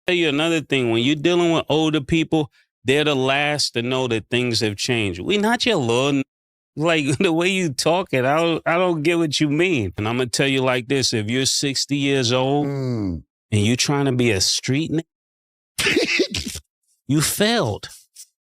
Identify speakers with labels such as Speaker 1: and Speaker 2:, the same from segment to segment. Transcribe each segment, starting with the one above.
Speaker 1: Tell you another thing, when you're dealing with older people, they're the last to know that things have changed. We not your little, like the way you talking, I don't get what you mean. And I'm gonna tell you like this: if you're 60 years old and you're trying to be a street nigga, you failed.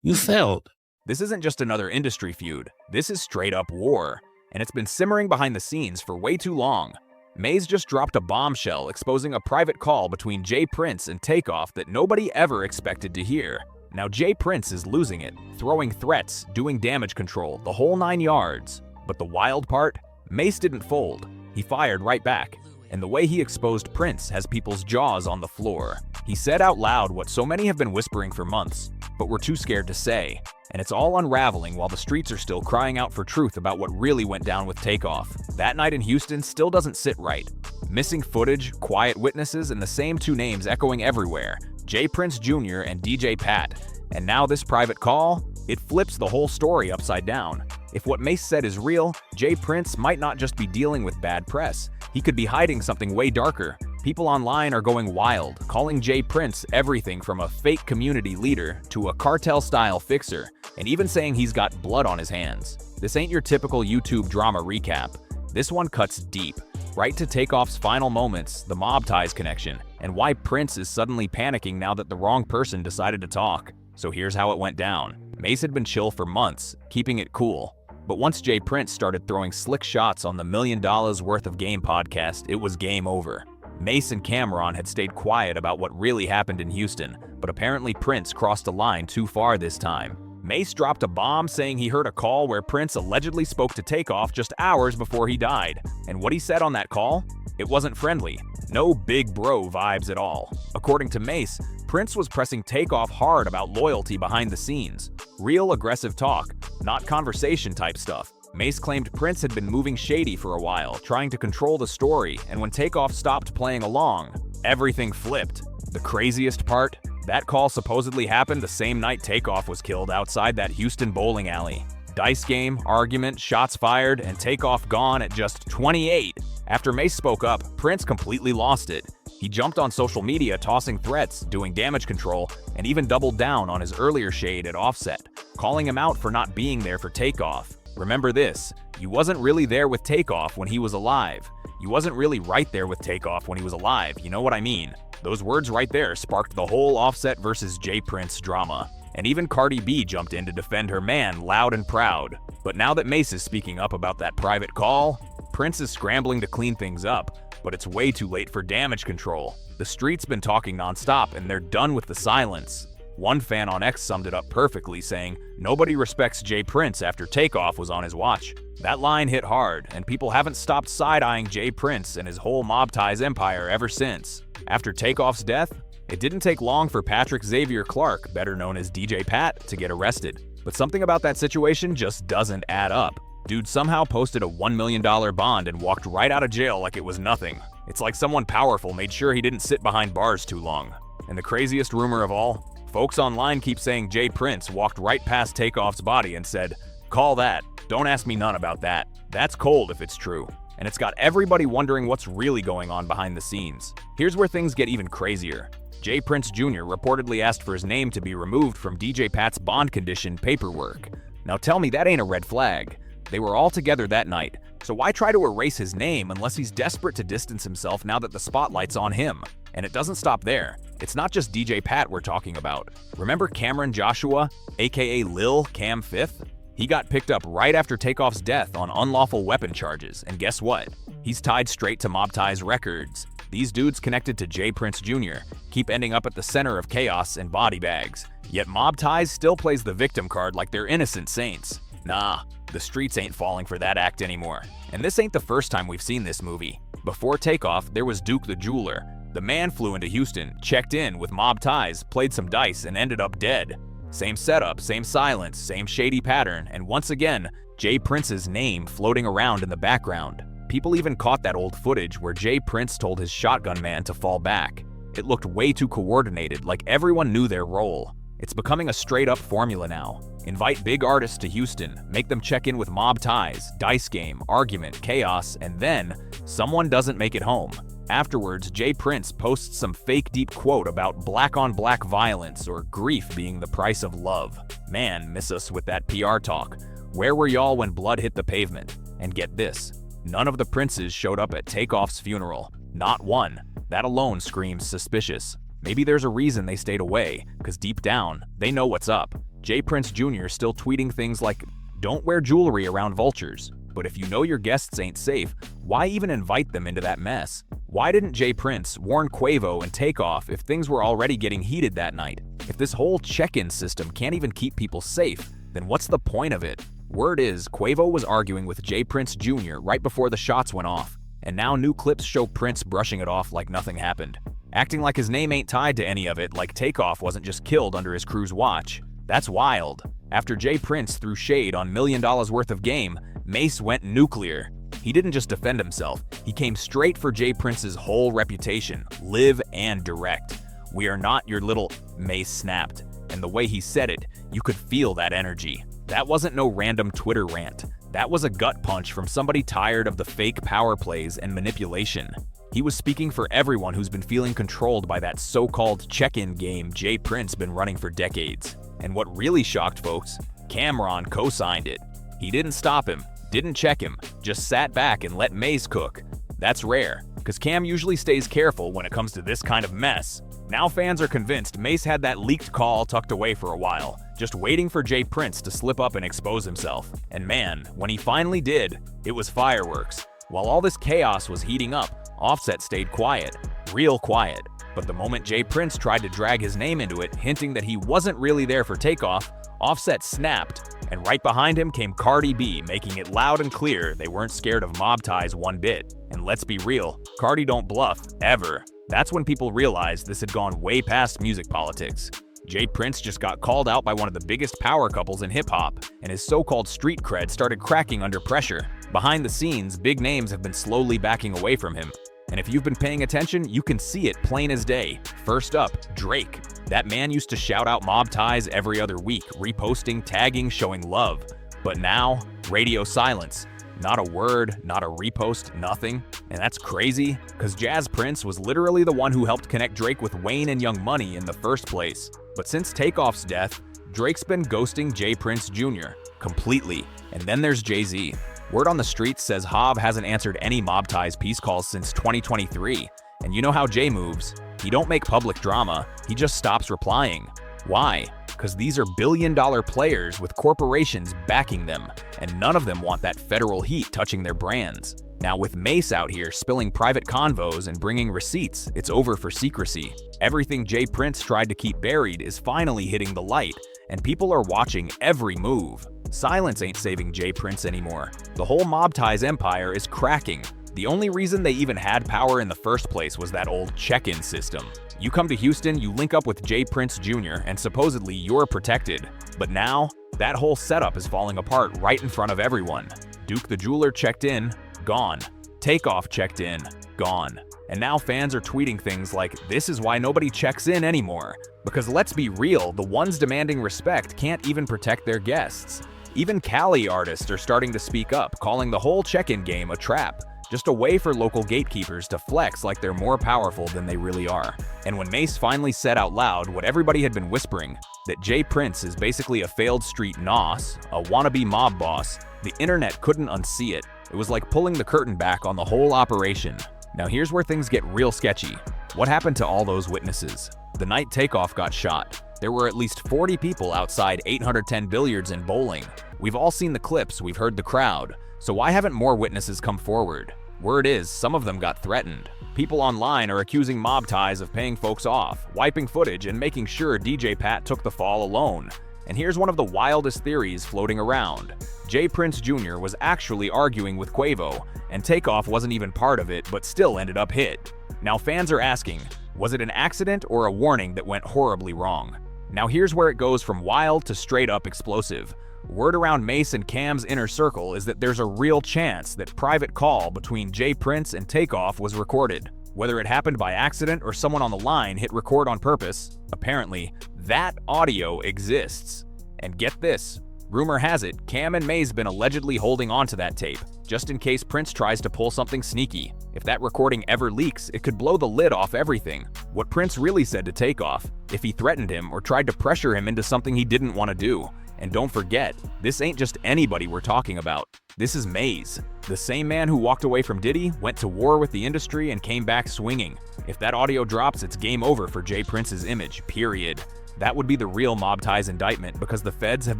Speaker 1: You failed.
Speaker 2: This isn't just another industry feud. This is straight up war, and it's been simmering behind the scenes for way too long. Mase just dropped a bombshell exposing a private call between J Prince and Takeoff that nobody ever expected to hear. Now J Prince is losing it, throwing threats, doing damage control, the whole 9 yards. But the wild part? Mase didn't fold. He fired right back. And the way he exposed Prince has people's jaws on the floor. He said out loud what so many have been whispering for months, but were too scared to say. And it's all unraveling while the streets are still crying out for truth about what really went down with Takeoff. That night in Houston still doesn't sit right. Missing footage, quiet witnesses, and the same two names echoing everywhere, J Prince Jr. and DJ Pat. And now this private call? It flips the whole story upside down. If what Mace said is real, J Prince might not just be dealing with bad press. He could be hiding something way darker. People online are going wild, calling J Prince everything from a fake community leader to a cartel-style fixer, and even saying he's got blood on his hands. This ain't your typical YouTube drama recap. This one cuts deep, right to Takeoff's final moments, the mob ties connection, and why Prince is suddenly panicking now that the wrong person decided to talk. So here's how it went down. Mace had been chill for months, keeping it cool. But once J Prince started throwing slick shots on the $1 million worth of game podcast, it was game over. Mace and Cameron had stayed quiet about what really happened in Houston, but apparently Prince crossed a line too far this time. Mace dropped a bomb saying he heard a call where Prince allegedly spoke to Takeoff just hours before he died. And what he said on that call? It wasn't friendly. No big bro vibes at all. According to Mace, Prince was pressing Takeoff hard about loyalty behind the scenes. Real aggressive talk, not conversation type stuff. Mace claimed Prince had been moving shady for a while, trying to control the story, and when Takeoff stopped playing along, everything flipped. The craziest part? That call supposedly happened the same night Takeoff was killed outside that Houston bowling alley. Dice game, argument, shots fired, and Takeoff gone at just 28. After Mace spoke up, Prince completely lost it. He jumped on social media tossing threats, doing damage control, and even doubled down on his earlier shade at Offset, calling him out for not being there for Takeoff. Remember this, you wasn't really there with Takeoff when he was alive. You wasn't really right there with Takeoff when he was alive, you know what I mean? Those words right there sparked the whole Offset versus J Prince drama. And even Cardi B jumped in to defend her man loud and proud. But now that Mace is speaking up about that private call, Prince is scrambling to clean things up, but it's way too late for damage control. The street's been talking nonstop and they're done with the silence. One fan on X summed it up perfectly, saying, "Nobody respects J Prince after Takeoff was on his watch." That line hit hard, and people haven't stopped side-eyeing J Prince and his whole mob ties empire ever since. After Takeoff's death, it didn't take long for Patrick Xavier Clark, better known as DJ Pat, to get arrested. But something about that situation just doesn't add up. Dude somehow posted a $1 million bond and walked right out of jail like it was nothing. It's like someone powerful made sure he didn't sit behind bars too long. And the craziest rumor of all? Folks online keep saying J Prince walked right past Takeoff's body and said, "Call that. Don't ask me none about that." That's cold if it's true. And it's got everybody wondering what's really going on behind the scenes. Here's where things get even crazier. J Prince Jr. reportedly asked for his name to be removed from DJ Pat's bond condition paperwork. Now tell me that ain't a red flag. They were all together that night, so why try to erase his name unless he's desperate to distance himself now that the spotlight's on him? And it doesn't stop there. It's not just DJ Pat we're talking about. Remember Cameron Joshua, aka Lil Cam Fifth? He got picked up right after Takeoff's death on unlawful weapon charges, and guess what? He's tied straight to Mob Ties Records. These dudes connected to J Prince Jr. keep ending up at the center of chaos and body bags. Yet Mob Ties still plays the victim card like they're innocent saints. Nah, the streets ain't falling for that act anymore. And this ain't the first time we've seen this movie. Before Takeoff, there was Duke the Jeweler. The man flew into Houston, checked in with mob ties, played some dice, and ended up dead. Same setup, same silence, same shady pattern, and once again, J Prince's name floating around in the background. People even caught that old footage where J Prince told his shotgun man to fall back. It looked way too coordinated, like everyone knew their role. It's becoming a straight-up formula now. Invite big artists to Houston, make them check in with mob ties, dice game, argument, chaos, and then someone doesn't make it home. Afterwards, J Prince posts some fake deep quote about black-on-black violence or grief being the price of love. Man, miss us with that PR talk. Where were y'all when blood hit the pavement? And get this, none of the princes showed up at Takeoff's funeral. Not one. That alone screams suspicious. Maybe there's a reason they stayed away, because deep down, they know what's up. J Prince Jr. still tweeting things like, "Don't wear jewelry around vultures." But if you know your guests ain't safe, why even invite them into that mess? Why didn't J Prince warn Quavo and Takeoff if things were already getting heated that night? If this whole check-in system can't even keep people safe, then what's the point of it? Word is, Quavo was arguing with J Prince Jr. right before the shots went off, and now new clips show Prince brushing it off like nothing happened. Acting like his name ain't tied to any of it, like Takeoff wasn't just killed under his crew's watch. That's wild. After J Prince threw shade on $1 million worth of game, Mace went nuclear. He didn't just defend himself, he came straight for J Prince's whole reputation, live and direct. "We are not your little..." Mace snapped, and the way he said it, you could feel that energy. That wasn't no random Twitter rant. That was a gut punch from somebody tired of the fake power plays and manipulation. He was speaking for everyone who's been feeling controlled by that so-called check-in game J Prince been running for decades. And what really shocked folks, Cameron co-signed it. He didn't stop him, didn't check him, just sat back and let Mase cook. That's rare, because Cam usually stays careful when it comes to this kind of mess. Now fans are convinced Mase had that leaked call tucked away for a while, just waiting for J Prince to slip up and expose himself. And man, when he finally did, it was fireworks. While all this chaos was heating up, Offset stayed quiet, real quiet. But the moment J Prince tried to drag his name into it, hinting that he wasn't really there for Takeoff, Offset snapped, and right behind him came Cardi B, making it loud and clear they weren't scared of mob ties one bit. And let's be real, Cardi don't bluff, ever. That's when people realized this had gone way past music politics. J Prince just got called out by one of the biggest power couples in hip-hop, and his so-called street cred started cracking under pressure. Behind the scenes, big names have been slowly backing away from him. And if you've been paying attention, you can see it plain as day. First up, Drake. That man used to shout out mob ties every other week, reposting, tagging, showing love. But now, radio silence. Not a word, not a repost, nothing. And that's crazy, because Jazz Prince was literally the one who helped connect Drake with Wayne and Young Money in the first place. But since Takeoff's death, Drake's been ghosting J Prince Jr. completely. And then there's Jay-Z. Word on the streets says Hob hasn't answered any mob ties peace calls since 2023. And you know how Jay moves. He don't make public drama, he just stops replying. Why? Because these are billion-dollar players with corporations backing them, and none of them want that federal heat touching their brands. Now with Mace out here spilling private convos and bringing receipts, it's over for secrecy. Everything J Prince tried to keep buried is finally hitting the light, and people are watching every move. Silence ain't saving J Prince anymore. The whole mob ties empire is cracking. The only reason they even had power in the first place was that old check-in system. You come to Houston, you link up with J Prince Jr., and supposedly you're protected. But now, that whole setup is falling apart right in front of everyone. Duke the jeweler checked in, gone. Takeoff checked in, gone. And now fans are tweeting things like, "This is why nobody checks in anymore." Because let's be real, the ones demanding respect can't even protect their guests. Even Cali artists are starting to speak up, calling the whole check-in game a trap. Just a way for local gatekeepers to flex like they're more powerful than they really are. And when Mace finally said out loud what everybody had been whispering, that J Prince is basically a failed street nos, a wannabe mob boss, the internet couldn't unsee it. It was like pulling the curtain back on the whole operation. Now here's where things get real sketchy. What happened to all those witnesses? The night Takeoff got shot, there were at least 40 people outside 810 Billiards and Bowling. We've all seen the clips, we've heard the crowd. So why haven't more witnesses come forward? Word is, some of them got threatened. People online are accusing mob ties of paying folks off, wiping footage, and making sure DJ Pat took the fall alone. And here's one of the wildest theories floating around. J Prince Jr. was actually arguing with Quavo, and Takeoff wasn't even part of it, but still ended up hit. Now fans are asking, was it an accident or a warning that went horribly wrong? Now here's where it goes from wild to straight up explosive. Word around Mace and Cam's inner circle is that there's a real chance that private call between J Prince and Takeoff was recorded. Whether it happened by accident or someone on the line hit record on purpose, apparently, that audio exists. And get this, Rumor has it, Cam and Mase been allegedly holding on to that tape, just in case Prince tries to pull something sneaky. If that recording ever leaks, it could blow the lid off everything. What Prince really said to Takeoff, if he threatened him or tried to pressure him into something he didn't want to do. And don't forget, this ain't just anybody we're talking about. This is Mase, the same man who walked away from Diddy, went to war with the industry, and came back swinging. If that audio drops, it's game over for J. Prince's image, period. That would be the real Mob Ties indictment because the feds have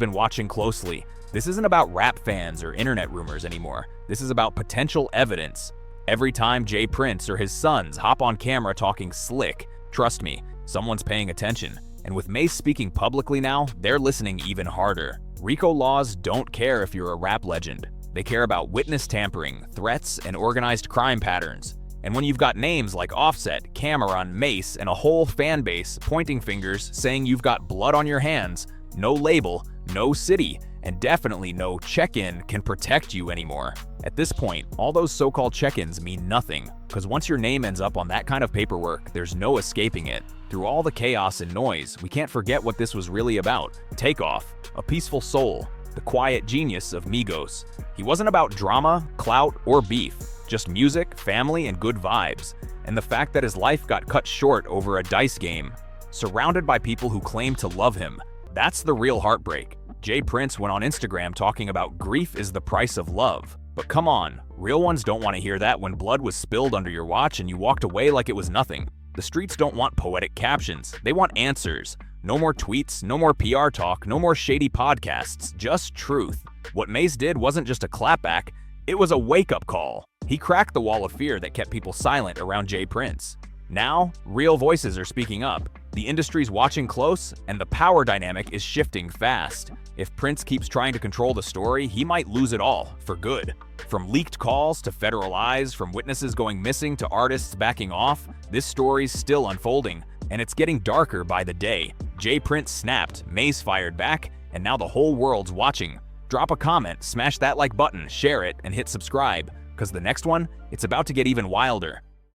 Speaker 2: been watching closely. This isn't about rap fans or internet rumors anymore. This is about potential evidence. Every time J. Prince or his sons hop on camera talking slick, trust me, someone's paying attention. And with Mace speaking publicly now, they're listening even harder. RICO laws don't care if you're a rap legend. They care about witness tampering, threats, and organized crime patterns. And when you've got names like Offset, Cameron, Mace, and a whole fan base pointing fingers saying you've got blood on your hands, no label, no city, and definitely no check-in can protect you anymore. At this point, all those so-called check-ins mean nothing, because once your name ends up on that kind of paperwork, there's no escaping it. Through all the chaos and noise, we can't forget what this was really about. Takeoff, a peaceful soul, the quiet genius of Migos. He wasn't about drama, clout, or beef, just music, family, and good vibes. And the fact that his life got cut short over a dice game, surrounded by people who claim to love him, that's the real heartbreak. J. Prince went on Instagram talking about grief is the price of love. But come on, real ones don't want to hear that when blood was spilled under your watch and you walked away like it was nothing. The streets don't want poetic captions, they want answers. No more tweets, no more PR talk, no more shady podcasts, just truth. What Mace did wasn't just a clapback, it was a wake-up call. He cracked the wall of fear that kept people silent around J. Prince. Now, real voices are speaking up. The industry's watching close, and the power dynamic is shifting fast. If Prince keeps trying to control the story, he might lose it all, for good. From leaked calls to federal eyes, from witnesses going missing to artists backing off, this story's still unfolding, and it's getting darker by the day. J. Prince snapped, Mace fired back, and now the whole world's watching. Drop a comment, smash that like button, share it, and hit subscribe, because the next one, it's about to get even wilder.